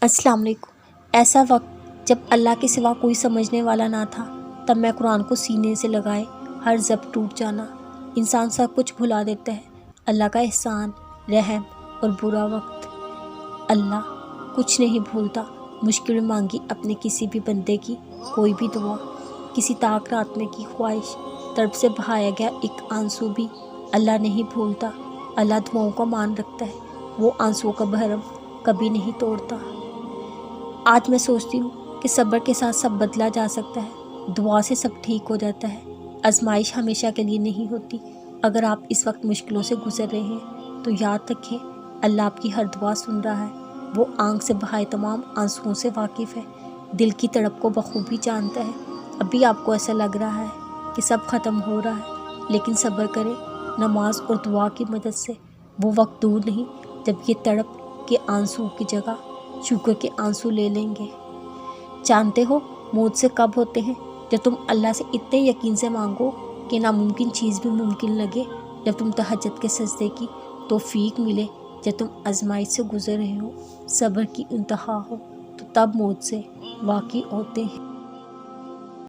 السلام علیکم۔ ایسا وقت جب اللہ کے سوا کوئی سمجھنے والا نہ تھا، تب میں قرآن کو سینے سے لگائے ہر ضبط ٹوٹ جانا۔ انسان سب کچھ بھلا دیتا ہے، اللہ کا احسان، رحم اور برا وقت۔ اللہ کچھ نہیں بھولتا۔ مشکل میں مانگی اپنے کسی بھی بندے کی کوئی بھی دعا، کسی تاک رات میں کی خواہش، طرف سے بہایا گیا ایک آنسو بھی اللہ نہیں بھولتا۔ اللہ دعاؤں کو مان رکھتا ہے، وہ آنسوؤں کا بھرم کبھی نہیں توڑتا۔ آج میں سوچتی ہوں کہ صبر کے ساتھ سب بدلا جا سکتا ہے، دعا سے سب ٹھیک ہو جاتا ہے۔ آزمائش ہمیشہ کے لیے نہیں ہوتی۔ اگر آپ اس وقت مشکلوں سے گزر رہے ہیں تو یاد رکھیں، اللہ آپ کی ہر دعا سن رہا ہے۔ وہ آنکھ سے بہائے تمام آنسوؤں سے واقف ہے، دل کی تڑپ کو بخوبی جانتا ہے۔ ابھی آپ کو ایسا لگ رہا ہے کہ سب ختم ہو رہا ہے، لیکن صبر کریں، نماز اور دعا کی مدد سے وہ وقت دور نہیں جب یہ تڑپ کے آنسو کی جگہ شکر کے آنسو لے لیں گے۔ جانتے ہو موت سے کب ہوتے ہیں؟ جب تم اللہ سے اتنے یقین سے مانگو کہ ناممکن چیز بھی ممکن لگے، جب تم تہجد کے سجدے کی توفیق ملے، جب تم آزمائش سے گزر رہے ہو، صبر کی انتہا ہو، تو تب موت سے واقف ہوتے ہیں۔